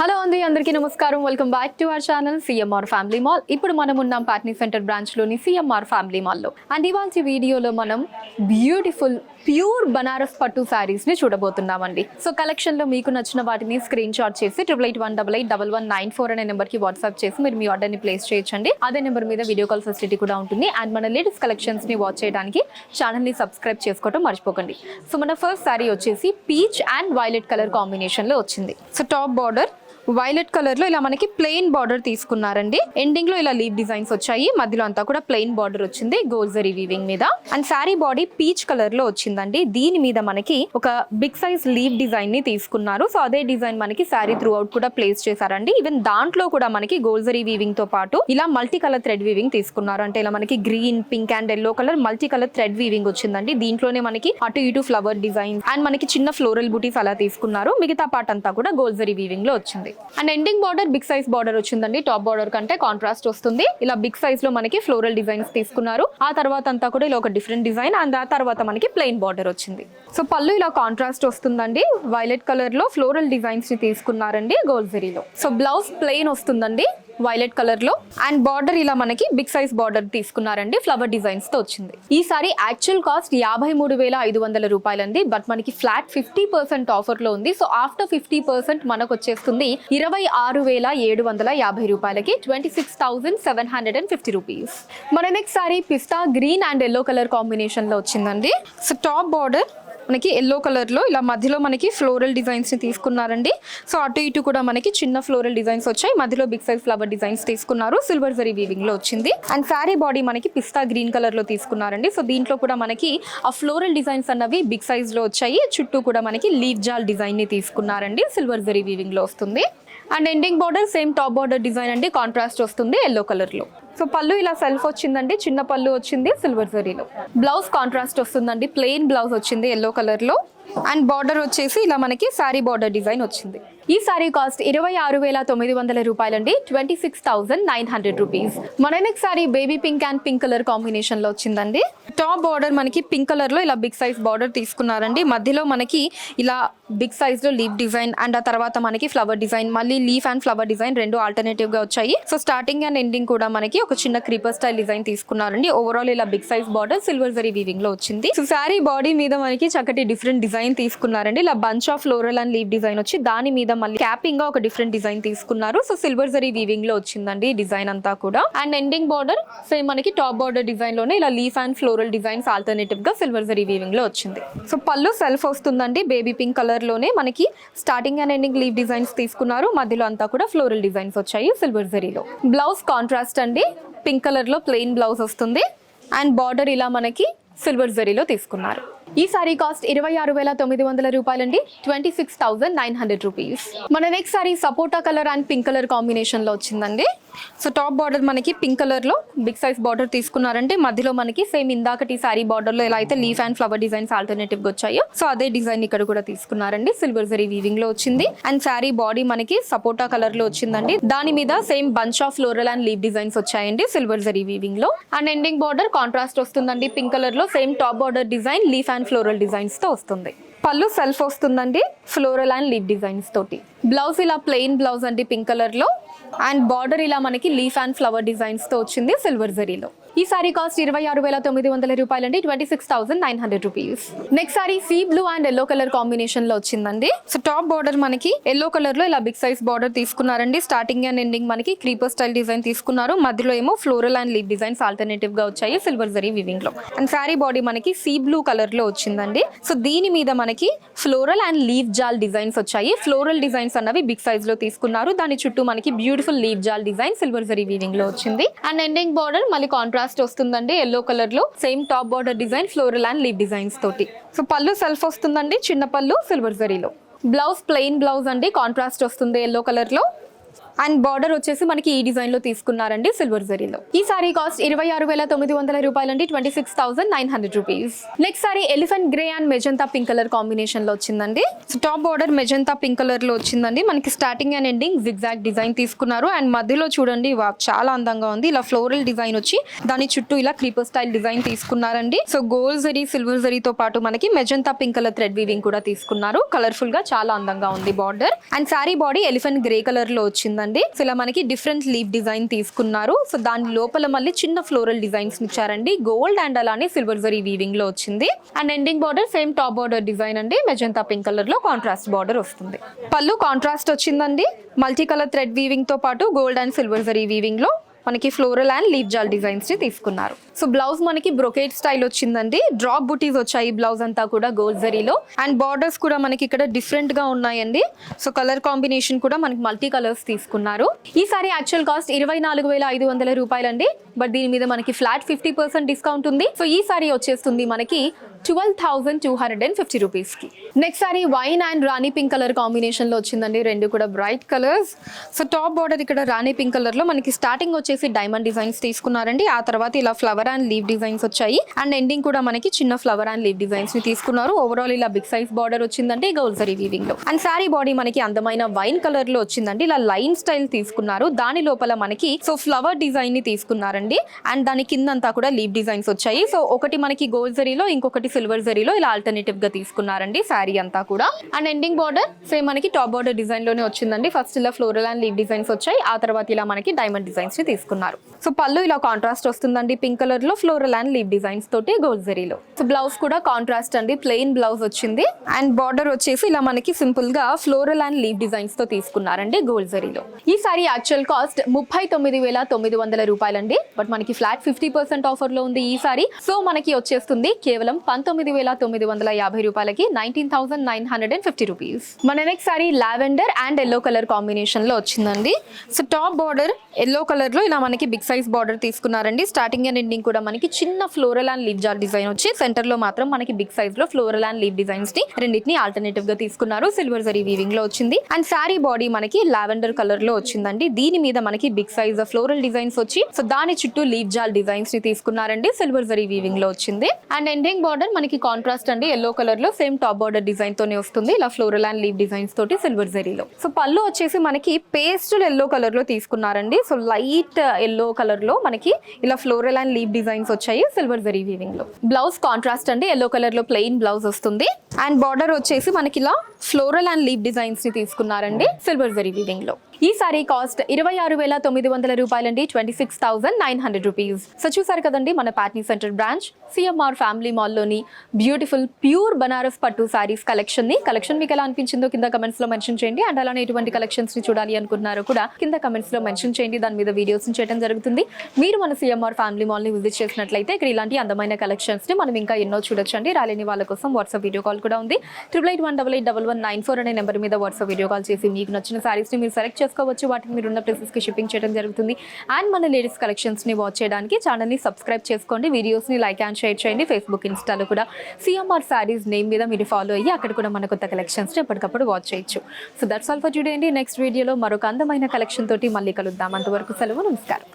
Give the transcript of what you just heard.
Hello అండి, అందరికీ నమస్కారం. Welcome back to our channel CMR family mall. ఇప్పుడు మనం ఉన్నాం పాట్నీ సెంటర్ బ్రాంచ్ లోని సిఎంఆర్ ఫ్యామిలీ మాల్ లో. అండ్ ఇవాళ వీడియోలో మనం బ్యూటిఫుల్ ప్యూర్ బనారస్ పట్టు శారీస్ ని చూడబోతున్నామండి. సో కలెక్షన్ లో మీకు నచ్చిన వాటిని స్క్రీన్ షాట్ చేసి 8818881194 అనే నెంబర్ కి వాట్సాప్ చేసి మీరు మీ ఆర్డర్ ని ప్లేస్ చేయొచ్చండి. అదే నెంబర్ మీద వీడియో కాల్ ఫెసిలిటీ కూడా ఉంటుంది. అండ్ మన లేటెస్ట్ కలెక్షన్స్ ని వాచ్ చేయడానికి ఛానల్ ని సబ్స్క్రైబ్ చేసుకోవడం మర్చిపోకండి. సో మన ఫస్ట్ శారీ వచ్చేసి peach and violet colour combination లో వచ్చింది. So top border violet colour లో ఇలా మనకి ప్లెయిన్ బార్డర్ తీసుకున్నారండి. ఎండింగ్ లో ఇలా లీవ్ డిజైన్స్ వచ్చాయి, మధ్యలో అంతా కూడా ప్లెయిన్ బార్డర్ వచ్చింది గోల్డ్ జరీ వీవింగ్ మీద. And sari body peach colour లో వచ్చిందండి. దీని మీద మనకి ఒక బిగ్ సైజ్ లీవ్ డిజైన్ ని తీసుకున్నారు. సో అదే డిజైన్ మనకి శారీ త్రూ అవుట్ కూడా ప్లేస్ చేశారండి. ఈవెన్ దాంట్లో కూడా మనకి గోల్డ్ జరీ వీవింగ్ తో పాటు ఇలా మల్టీ కలర్ థ్రెడ్ వీవింగ్ తీసుకున్నారు. అంటే ఇలా మనకి green, pink and yellow colour multi colour thread weaving వచ్చిందండి. దీంట్లోనే మనకి అటు ఇటు ఫ్లవర్ డిజైన్ అండ్ మనకి చిన్న ఫ్లోరల్ బూటీస్ అలా తీసుకున్నారు. మిగతా పార్ట్ అంతా కూడా గోల్డ్ జరీ వీవింగ్ లో వచ్చింది. And ending border big size border వచ్చిందండి. టాప్ బార్డర్ కంటే కాంట్రాస్ట్ వస్తుంది. ఇలా బిగ్ సైజ్ లో మనకి ఫ్లోరల్ డిజైన్స్ తీసుకున్నారు. ఆ తర్వాత అంతా కూడా ఇలా ఒక డిఫరెంట్ డిజైన్ అండ్ ఆ తర్వాత మనకి ప్లెయిన్ బార్డర్ వచ్చింది. సో పళ్ళు ఇలా కాంట్రాస్ట్ వస్తుందండి. వైలెట్ కలర్ లో ఫ్లోరల్ డిజైన్స్ ని తీసుకున్నారండి గోల్డ్ జరీలో. సో బ్లౌజ్ ప్లెయిన్ వస్తుందండి వైలెట్ కలర్ లో. అండ్ బార్డర్ ఇలా మనకి బిగ్ సైజ్ బార్డర్ తీసుకున్నారండి, ఫ్లవర్ డిజైన్స్ తో వచ్చింది. ఈ సారీ యాక్చువల్ కాస్ట్ 53,500 రూపాయలండి. బట్ మనకి ఫ్లాట్ 50% ఆఫర్ లో ఉంది. సో ఆఫ్టర్ 50% మనకు వచ్చేస్తుంది 26,750 రూపాయలకి, 26,750 రూపీస్. మన next sorry pista green and yellow colour combination లో వచ్చిందండి. సో టాప్ బార్డర్ మనకి ఎల్లో కలర్ లో ఇలా మధ్యలో మనకి ఫ్లోరల్ డిజైన్స్ ని తీసుకున్నారండి. సో అటు ఇటు కూడా మనకి చిన్న ఫ్లోరల్ డిజైన్స్ వచ్చాయి, మధ్యలో బిగ్ సైజ్ ఫ్లవర్ డిజైన్స్ తీసుకున్నారు. సిల్వర్ జరీ వీవింగ్ లో వచ్చింది. అండ్ శారీ బాడీ మనకి పిస్తా గ్రీన్ కలర్ లో తీసుకున్నారండి. సో దీంట్లో కూడా మనకి ఆ ఫ్లోరల్ డిజైన్స్ అన్నవి బిగ్ సైజ్ లో వచ్చాయి. చుట్టూ కూడా మనకి లీవ్ జాల్ డిజైన్ ని తీసుకున్నారండి. సిల్వర్ జరీ వీవింగ్ లో వస్తుంది. And ending border same top border design అండి, కాంట్రాస్ట్ వస్తుంది ఎల్లో కలర్ లో. సో పళ్ళు ఇలా సెల్ఫ్ వచ్చిందండి, చిన్న పళ్ళు వచ్చింది సిల్వర్ జరీలో. బ్లౌజ్ కాంట్రాస్ట్ వస్తుందండి, ప్లెయిన్ బ్లౌజ్ వచ్చింది ఎల్లో కలర్ లో. అండ్ బార్డర్ వచ్చేసి ఇలా మనకి శారీ బార్డర్ డిజైన్ వచ్చింది. ఈ సారీ కాస్ట్ 26,900 రూపాయలండి, 26,900 రూపీస్. మన next sorry baby pink and pink colour combination లో వచ్చిందండి. టాప్ బార్డర్ మనకి పింక్ కలర్ లో ఇలా బిగ్ సైజ్ బార్డర్ తీసుకున్నారండి. మధ్యలో మనకి ఇలా బిగ్ సైజ్ లో లీఫ్ డిజైన్ అండ్ ఆ తర్వాత మనకి ఫ్లవర్ డిజైన్, మళ్ళీ లీఫ్ అండ్ ఫ్లవర్ డిజైన్ రెండు ఆల్టర్నేటివ్ గా వచ్చాయి. సో స్టార్టింగ్ అండ్ ఎండింగ్ కూడా మనకి ఒక చిన్న క్రీపర్ స్టైల్ డిజైన్ తీసుకున్నారండి. ఓవరాల్ ఇలా big size border silver zari weaving లో వచ్చింది. సో శారీ బాడీ మీద మనకి చక్కటి డిఫరెంట్ డిజైన్ తీసుకున్నారండి. ఇలా bunch of floral and leaf design వచ్చి దాని మీద మళ్ళీ క్యాపింగ్ గా ఒక డిఫరెంట్ డిజైన్ తీసుకున్నారు. సో సిల్వర్ జరీ వీవింగ్ లో వచ్చిందండి డిజైన్ అంతా కూడా. అండ్ ఎండింగ్ బార్డర్ సేమ్ మనకి టాప్ బార్డర్ డిజైన్ లోనే ఇలా leaf and floral designs alternative గా సిల్వర్ జరీ వీవింగ్ లో వచ్చింది. సో పళ్ళు సెల్ఫ్ వస్తుందండి బేబీ పింక్ కలర్ లోనే. మనకి starting and ending leaf designs తీసుకున్నారు, మధ్యలో అంతా కూడా ఫ్లోరల్ డిజైన్స్ వచ్చాయి సిల్వర్ జరీలో. బ్లౌజ్ కాంట్రాస్ట్ అండి, పింక్ కలర్ లో ప్లెయిన్ బ్లౌజ్ వస్తుంది. అండ్ బార్డర్ ఇలా మనకి సిల్వర్ జరీలో తీసుకున్నారు. ఈ సారీ కాస్ట్ 26,900 రూపాయలండి, 26,900 రూపీస్. మన next sorry sapota colour and pink colour combination లో వచ్చిందండి. సో టాప్ బార్డర్ మనకి పింక్ కలర్ లో బిగ్ సైజ్ బార్డర్ తీసుకున్నారంటే మధ్యలో మనకి సేమ్ ఇందాకటి సారీ బార్డర్ లో ఎలా అయితే leaf and flower designs alternative గా వచ్చాయో సో అదే డిజైన్ ఇక్కడ కూడా తీసుకున్నారండి. సిల్వర్ జరీ వీవింగ్ లో వచ్చింది. అండ్ సారీ బాడీ మనకి సపోటా కలర్ లో వచ్చిందండి. దాని మీద same bunch of floral and leaf designs వచ్చాయండి సిల్వర్ జరీ వీవింగ్ లో. అండ్ ఎండింగ్ బార్డర్ కాంట్రాస్ట్ వస్తుందండి పింక్ కలర్ లో. Same top border design leaf and floral designs తో వస్తుంది. పళ్ళు సెల్ఫ్ వస్తుందండి ఫ్లోరల్ అండ్ లీఫ్ డిజైన్స్ తోటి. బ్లౌజ్ ఇలా ప్లెయిన్ బ్లౌజ్ అండి పింక్ కలర్ లో. అండ్ బార్డర్ ఇలా మనకి లీఫ్ అండ్ ఫ్లవర్ డిజైన్స్ తో వచ్చింది సిల్వర్ జరీలో. ఈ సారీ కాస్ట్ 26,900 రూపాయలండి, 26,900 rupees. Next sorry sea blue and yellow colour combination లో వచ్చిందండి. సో టాప్ బార్డర్ మనకి ఎల్లో కలర్ లో ఇలా బిగ్ సైజ్ బార్డర్ తీసుకున్నారండి. స్టార్టింగ్ అండ్ ఎండింగ్ మనకి క్రీపర్ స్టైల్ డిజైన్ తీసుకున్నారు. మధ్యలో ఏమో floral and leaf designs alternative గా వచ్చాయి సిల్వర్ జరీ వీవింగ్ లో. అండ్ సారీ బాడీ మనకి సీ బ్లూ కలర్ లో వచ్చిందండి. సో దీని మీద మనకి ఫ్లోరల్ అండ్ లీఫ్ జాల్ డిజైన్స్ వచ్చాయి. ఫ్లోరల్ డిజైన్స్ అన్నవి బిగ్ సైజ్ లో తీసుకున్నారు. దాని చుట్టూ మనకి బ్యూటిఫుల్ లీఫ్ జాల్ డిజైన్ సిల్వర్ జరీ వీవింగ్ లో వచ్చింది. అండ్ ఎండింగ్ బార్డర్ మళ్ళీ కాంట్రాస్ట్ వస్తుందండి ఎల్లో కలర్ లో. Same top border design floral and leaf designs తోటి. సో పళ్ళు సెల్ఫ్ వస్తుందండి, చిన్న పళ్ళు సిల్వర్ జరీలో. బ్లౌజ్ ప్లెయిన్ బ్లౌజ్ అండి, కాంట్రాస్ట్ వస్తుంది ఎల్లో కలర్ లో. అండ్ బార్డర్ వచ్చేసి మనకి ఈ డిజైన్ లో తీసుకున్నారండి సిల్వర్ జరీలో. ఈ సారీ కాస్ట్ 26,900 రూపాయలండి, 26,900 rupees. Next sorry elephant grey and magenta pink colour combination లో వచ్చిందండి. So top border magenta pink colour లో వచ్చిందండి. మనకి starting and ending zigzag design తీసుకున్నారు. అండ్ మధ్యలో చూడండి చాలా అందంగా ఉంది. ఇలా ఫ్లోరల్ డిజైన్ వచ్చి దాని చుట్టూ ఇలా క్రీపర్ స్టైల్ డిజైన్ తీసుకున్నారండి. సో గోల్డ్ జరీ సిల్వర్ జరీతో పాటు మనకి magenta pink colour thread weaving కూడా తీసుకున్నారు. కలర్ఫుల్ గా చాలా అందంగా ఉంది బార్డర్. And sari body elephant grey colour లో వచ్చిందండి. సో ఇలా మనకి డిఫరెంట్ లీవ్ డిజైన్ తీసుకున్నారు. సో దాని లోపల మళ్ళీ చిన్న ఫ్లోరల్ డిజైన్స్ ఇచ్చారండి. గోల్డ్ అండ్ అలానే సిల్వర్ జరీ వీవింగ్ లో వచ్చింది. And ending border same top border design అండి. మెజంతా పింక్ కలర్ లో కాంట్రాస్ట్ బార్డర్ వస్తుంది. పళ్ళు కాంట్రాస్ట్ వచ్చిందండి. మల్టీ కలర్ థ్రెడ్ వీవింగ్ తో పాటు gold and silver zari weaving లో మనకి ఫ్లోరల్ అండ్ లీవ్ జాల్ డిజైన్స్ ని తీసుకున్నారు. సో బ్లౌజ్ మనకి బ్రొకేట్ స్టైల్ వచ్చిందండి. డ్రాప్ బుటీస్ వచ్చాయి బ్లౌజ్ అంతా కూడా గోల్డ్ జరీలో. అండ్ బార్డర్స్ కూడా మనకి ఇక్కడ డిఫరెంట్ గా ఉన్నాయండి. సో కలర్ కాంబినేషన్ కూడా మనకి మల్టీ కలర్స్ తీసుకున్నారు. ఈ సారీ యాక్చువల్ కాస్ట్ 24,500 రూపాయలండి. బట్ దీని మీద మనకి ఫ్లాట్ 50% డిస్కౌంట్ ఉంది. సో ఈ సారీ వచ్చేస్తుంది మనకి 12,250 రూపీస్ కి. Next sorry wine and Rani pink colour combination లో వచ్చిందండి. రెండు కూడా bright colours. So top border ఇక్కడ రాణి పింక్ కలర్ లో మనకి స్టార్టింగ్ వచ్చేసి డైమండ్ డిజైన్స్ తీసుకున్నారండి. ఆ తర్వాత ఇలా ఫ్లవర్ అండ్ లీవ్ డిజైన్స్ వచ్చాయి. అండ్ ఎండింగ్ కూడా మనకి చిన్న ఫ్లవర్ అండ్ లీవ్ డిజైన్స్ ని తీసుకున్నారు. ఓవరాల్ ఇలా బిగ్ సైజ్ బార్డర్ వచ్చిందండి గోల్డ్ జరీ వీవింగ్ లో. అండ్ సారీ బాడీ మనకి అందమైన వైన్ కలర్ లో వచ్చిందండి. ఇలా లైన్ స్టైల్ తీసుకున్నారు. దాని లోపల మనకి సో ఫ్లవర్ డిజైన్ ని తీసుకున్నారండి. అండ్ దాని కిందంతా కూడా లీవ్ డిజైన్స్ వచ్చాయి. సో ఒకటి మనకి గోల్డ్ జరీలో, ఇంకొకటి సిల్వర్ జరీలో ఇలా ఆల్టర్నేటివ్ గా తీసుకున్నారండి సారీ అంతా కూడా. అండ్ ఎండింగ్ బార్డర్ సేమ్ మనకి టాప్ బార్డర్ డిజైన్ లోనే వచ్చిందండి. ఫస్ట్ ఇలా ఫ్లోరల్ అండ్ లీవ్ డిజైన్స్ వచ్చాయి. ఆ తర్వాత ఇలా మనకి డైమండ్ డిజైన్స్ ని తీసుకున్నారు. సో పళ్ళు ఇలా కాంట్రాస్ట్ వస్తుందండి పింక్ కలర్ లో ఫ్లోరల్ అండ్ లీవ్ డిజైన్స్ తోటి గోల్డ్ జరీలో. సో బ్లౌజ్ కూడా కాంట్రాస్ట్ అండి, ప్లెయిన్ బ్లౌజ్ వచ్చింది. అండ్ బార్డర్ వచ్చేసి ఇలా మనకి సింపుల్ గా ఫ్లోరల్ అండ్ లీవ్ డిజైన్స్ తో తీసుకున్నారండి గోల్డ్ జరీలో. ఈ సారీ యాక్చువల్ కాస్ట్ 39,900 రూపాయలండి. బట్ మనకి ఫ్లాట్ 50% ఆఫర్ లో ఉంది ఈ సారీ. సో మనకి వచ్చేస్తుంది కేవలం 19,950 రూపాయలకి, 19,950 రూపీస్. మన next sari lavender and yellow colour combination లో వచ్చిందండి. So top border yellow colour లో ఇలా మనకి బిగ్ సైజ్ బార్డర్ తీసుకున్నారండి. స్టార్టింగ్ అండ్ ఎండింగ్ కూడా మనకి చిన్న ఫ్లోరల్ అండ్ లీవ్ జార్ డిజైన్ వచ్చి సెంటర్ లో మాత్రం మనకి బిగ్ సైజ్ లో ఫ్లోరల్ అండ్ లీవ్ డిజైన్స్ ని రెండింటిని ఆల్టర్నేటివ్ గా తీసుకున్నారు. సిల్వర్ జరీ వీవింగ్ లో వచ్చింది. అండ్ సారీ బాడీ మనకి లావెండర్ కలర్ లో వచ్చిందండి. దీని మీద మనకి బిగ్ సైజ్ ఫ్లోరల్ డిజైన్స్ వచ్చి సో దాని చుట్టూ లీవ్ జాల్ డిజైన్స్ ని తీసుకున్నారండి. సిల్వర్ జరీ వీవింగ్ లో వచ్చింది. అండ్ ఎండింగ్ బార్డర్ మనకి కాంట్రాస్ట్ అండి ఎల్లో కలర్ లో సేమ్ టాప్ బార్డర్ డిజైన్ తోనే వస్తుంది. ఇలా ఫ్లోరల్ అండ్ లీవ్ డిజైన్స్ తోటి సిల్వర్ జరీలో. సో పళ్ళు వచ్చేసి మనకి పేస్టల్ ఎల్లో కలర్ లో తీసుకున్నారండి. సో లైట్ ఎల్లో కలర్ లో మనకి ఇలా ఫ్లోరల్ అండ్ లీవ్ డిజైన్స్ వచ్చాయి సిల్వర్ జరీ వీవింగ్ లో. బ్లౌజ్ కాంట్రాస్ట్ అండి ఎల్లో కలర్ లో ప్లెయిన్ బ్లౌజ్ వస్తుంది. అండ్ బార్డర్ వచ్చేసి మనకి ఇలా ఫ్లోరల్ అండ్ లీవ్ డిజైన్స్ ని తీసుకున్నారండి సిల్వర్ జరీ వీవింగ్ లో. ఈ సారీ కాస్ట్ 26,900 రూపాయలండి, 26,900 రూపీస్. సో చూసారు కదండి మన Patny centre branch CMR family mall లోని బ్యూటిఫుల్ ప్యూర్ బనారస్ పట్టు సారీస్ కలెక్షన్ మీకు ఎలా అనిపించిందో కింద కమెంట్స్ లో మెన్షన్ చేయండి. అండ్ అలానే ఎటువంటి కలెక్షన్స్ ని చూడాలి అనుకుంటున్నారో కూడా కింద కమెంట్స్ లో మెన్షన్ చేయండి. దాని మీద వీడియోస్ చేయడం జరుగుతుంది. మీరు మన సిఎంఆర్ ఫ్యామిలీ మాల్ ని విజిట్ చేసినట్లయితే ఇక్కడ ఇలాంటి అందమైన కలెక్షన్స్ ని మనం ఇంకా ఎన్నో చూడొచ్చండి. రాలేని వాళ్ళ కోసం వాట్సాప్ వీడియో కాల్ కూడా ఉంది. 8818881194 అనే నెంబర్ మీద వాట్సాప్ వీడియో కాల్ చేసి మీకు నచ్చిన సారీస్ ని మీరు సెలెక్ట్ చేసుకోవచ్చు. వాటిని మీరు ఉన్న ప్లేసెస్ కి షిప్పింగ్ చేయడం జరుగుతుంది. అండ్ మన లేటెస్ట్ కలెక్షన్స్ ని వాచ్ చేయడానికి ఛానల్ ని సబ్స్క్రైబ్ చేసుకోండి. వీడియోస్ ని లైక్ అండ్ షేర్ చేయండి. ఫేస్బుక్, ఇన్స్టాలో కూడా సిఎంఆర్ సారీస్ నేమ్ మీద మీరు ఫాలో అయ్యి అక్కడ కూడా మన కొత్త కలెక్షన్స్ ని ఎప్పటికప్పుడు వాచ్ చేయొచ్చు. So that's all for today అండి. నెక్స్ట్ వీడియోలో మరొక అందమైన కలెక్షన్ తోటి మళ్ళీ కలుద్దాం. అంతవరకు సెలవు, నమస్కారం.